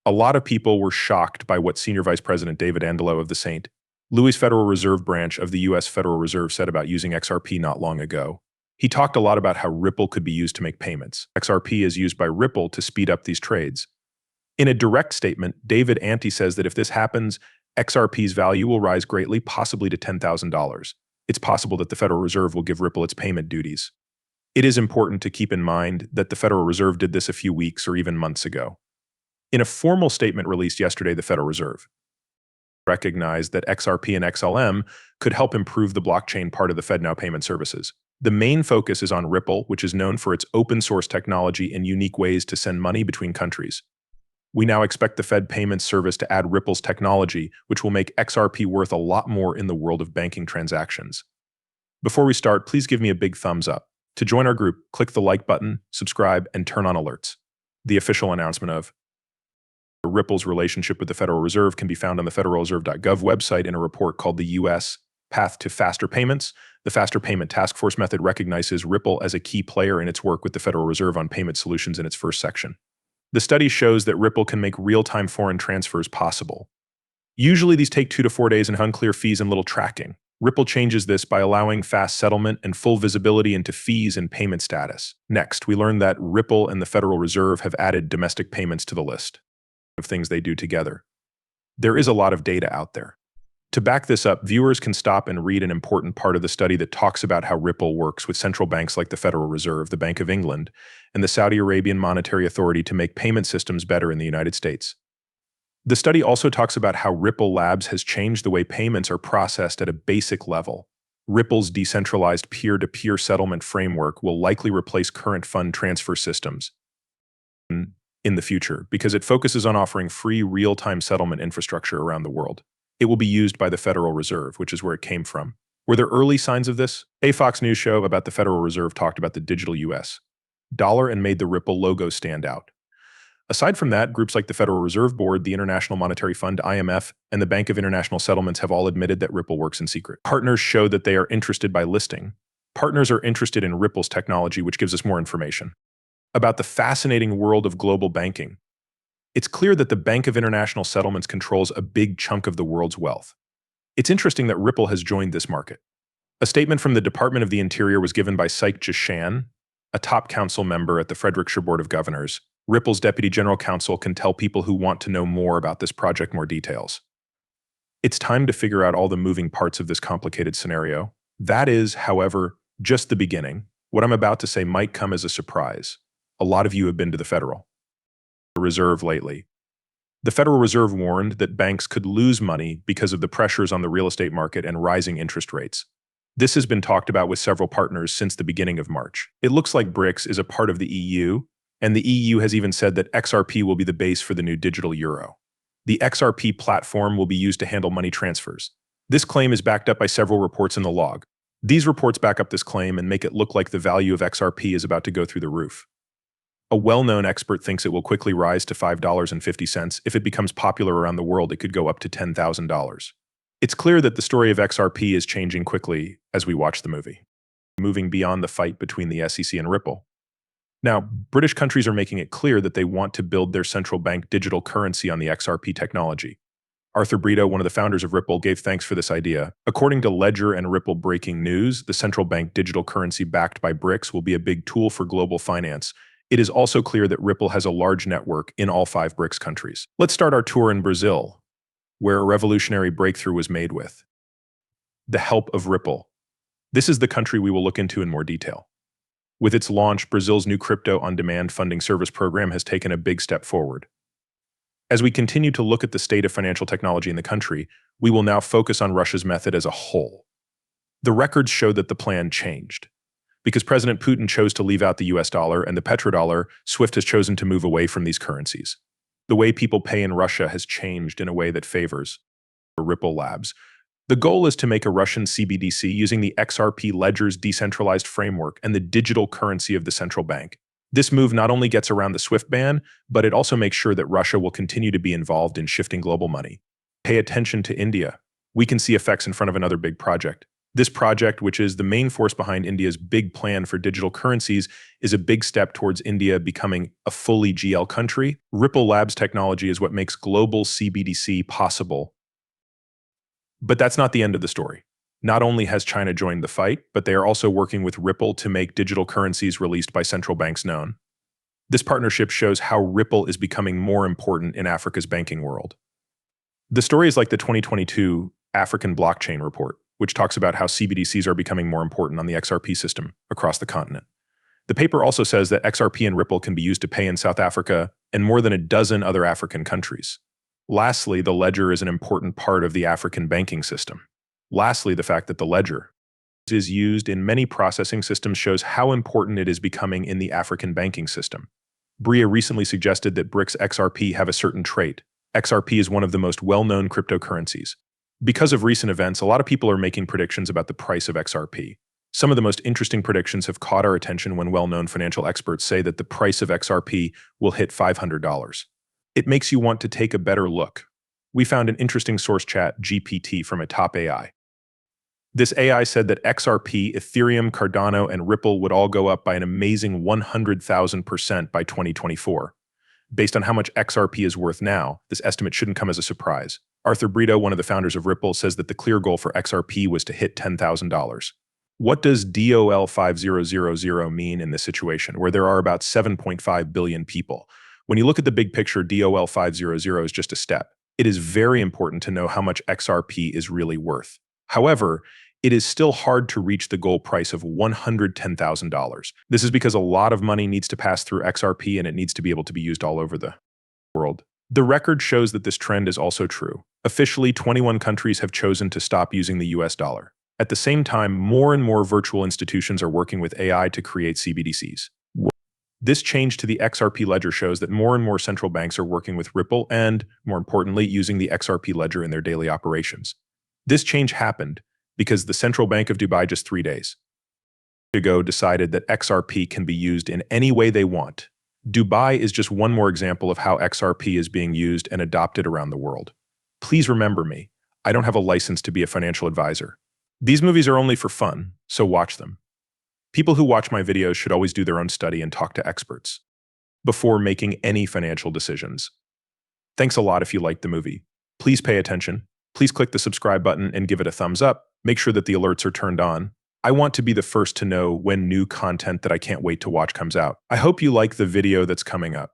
A lot of people were shocked by what Senior Vice President David Andelo of the St. Louis Federal Reserve Branch of the U.S. Federal Reserve said about using XRP not long ago. He talked a lot about how Ripple could be used to make payments. XRP is used by Ripple to speed up these trades. In a direct statement, David Ante says that if this happens, XRP's value will rise greatly, possibly to $10,000. It's possible that the Federal Reserve will give Ripple its payment duties. It is important to keep in mind that the Federal Reserve did this a few weeks or even months ago. In a formal statement released yesterday, the Federal Reserve recognized that XRP and XLM could help improve the blockchain part of the FedNow payment services. The main focus is on Ripple, which is known for its open source technology and unique ways to send money between countries. We now expect the Fed Payments Service to add Ripple's technology, which will make XRP worth a lot more in the world of banking transactions. Before we start, please give me a big thumbs up. To join our group, click the like button, subscribe, and turn on alerts. The official announcement of Ripple's relationship with the Federal Reserve can be found on the federalreserve.gov website in a report called the U.S. Path to Faster Payments. The Faster Payment Task Force method recognizes Ripple as a key player in its work with the Federal Reserve on payment solutions in its first section. The study shows that Ripple can make real-time foreign transfers possible. Usually these take 2 to 4 days and have unclear fees and little tracking. Ripple changes this by allowing fast settlement and full visibility into fees and payment status. Next, we learned that Ripple and the Federal Reserve have added domestic payments to the list of things they do together. There is a lot of data out there. To back this up, viewers can stop and read an important part of the study that talks about how Ripple works with central banks like the Federal Reserve, the Bank of England, and the Saudi Arabian Monetary Authority to make payment systems better in the United States. The study also talks about how Ripple Labs has changed the way payments are processed at a basic level. Ripple's decentralized peer-to-peer settlement framework will likely replace current fund transfer systems in the future because it focuses on offering free real-time settlement infrastructure around the world. It will be used by the Federal Reserve, which is where it came from. Were there early signs of this? A Fox News show about the Federal Reserve talked about the digital US dollar and made the Ripple logo stand out. Aside from that, groups like the Federal Reserve Board, the International Monetary Fund, IMF, and the Bank of International Settlements have all admitted that Ripple works in secret. Partners show that they are interested by listing. Partners are interested in Ripple's technology, which gives us more information about the fascinating world of global banking. It's clear that the Bank of International Settlements controls a big chunk of the world's wealth. It's interesting that Ripple has joined this market. A statement from the Department of the Interior was given by Syke Jashan, a top council member at the Frederickshire Board of Governors. Ripple's Deputy General Counsel can tell people who want to know more about this project more details. It's time to figure out all the moving parts of this complicated scenario. That is, however, just the beginning. What I'm about to say might come as a surprise. A lot of you have been to the Federal Reserve lately. The Federal Reserve warned that banks could lose money because of the pressures on the real estate market and rising interest rates. This has been talked about with several partners since the beginning of March. It looks like BRICS is a part of the EU, and the EU has even said that XRP will be the base for the new digital euro. The XRP platform will be used to handle money transfers. This claim is backed up by several reports in the log. These reports back up this claim and make it look like the value of XRP is about to go through the roof. A well-known expert thinks it will quickly rise to $5.50. If it becomes popular around the world, it could go up to $10,000. It's clear that the story of XRP is changing quickly as we watch the movie, moving beyond the fight between the SEC and Ripple. Now, British countries are making it clear that they want to build their central bank digital currency on the XRP technology. Arthur Brito, one of the founders of Ripple, gave thanks for this idea. According to Ledger and Ripple Breaking News, the central bank digital currency backed by BRICS will be a big tool for global finance. It is also clear that Ripple has a large network in all 5 BRICS countries. Let's start our tour in Brazil, where a revolutionary breakthrough was made with the help of Ripple. This is the country we will look into in more detail. With its launch, Brazil's new crypto-on-demand funding service program has taken a big step forward. As we continue to look at the state of financial technology in the country, we will now focus on Russia's method as a whole. The records show that the plan changed. Because President Putin chose to leave out the US dollar and the petrodollar, SWIFT has chosen to move away from these currencies. The way people pay in Russia has changed in a way that favors Ripple Labs. The goal is to make a Russian CBDC using the XRP ledger's decentralized framework and the digital currency of the central bank. This move not only gets around the SWIFT ban, but it also makes sure that Russia will continue to be involved in shifting global money. Pay attention to India. We can see effects in front of another big project. This project, which is the main force behind India's big plan for digital currencies, is a big step towards India becoming a fully GL country. Ripple Labs technology is what makes global CBDC possible. But that's not the end of the story. Not only has China joined the fight, but they are also working with Ripple to make digital currencies released by central banks known. This partnership shows how Ripple is becoming more important in Africa's banking world. The story is like the 2022 African Blockchain Report, which talks about how CBDCs are becoming more important on the XRP system across the continent. The paper also says that XRP and Ripple can be used to pay in South Africa and more than a dozen other African countries. Lastly, the ledger is an important part of the African banking system. Lastly, the fact that the ledger is used in many processing systems shows how important it is becoming in the African banking system. Bria recently suggested that BRICS XRP have a certain trait. XRP is one of the most well-known cryptocurrencies. Because of recent events, a lot of people are making predictions about the price of XRP. Some of the most interesting predictions have caught our attention when well-known financial experts say that the price of XRP will hit $500. It makes you want to take a better look. We found an interesting source chat GPT from a top AI. This AI said that XRP, Ethereum, Cardano, and Ripple would all go up by an amazing 100,000% by 2024. Based on how much XRP is worth now, this estimate shouldn't come as a surprise. Arthur Brito, one of the founders of Ripple, says that the clear goal for XRP was to hit $10,000. What does DOL 5000 mean in this situation, where there are about 7.5 billion people? When you look at the big picture, DOL 500 is just a step. It is very important to know how much XRP is really worth. However, it is still hard to reach the goal price of $110,000. This is because a lot of money needs to pass through XRP and it needs to be able to be used all over the world. The record shows that this trend is also true. Officially, 21 countries have chosen to stop using the US dollar. At the same time, more and more virtual institutions are working with AI to create CBDCs. This change to the XRP ledger shows that more and more central banks are working with Ripple and, more importantly, using the XRP ledger in their daily operations. This change happened because the Central Bank of Dubai just 3 days ago decided that XRP can be used in any way they want. Dubai is just one more example of how XRP is being used and adopted around the world. Please remember me, I don't have a license to be a financial advisor. These movies are only for fun, so watch them. People who watch my videos should always do their own study and talk to experts before making any financial decisions. Thanks a lot if you liked the movie. Please pay attention. Please click the subscribe button and give it a thumbs up. Make sure that the alerts are turned on. I want to be the first to know when new content that I can't wait to watch comes out. I hope you like the video that's coming up.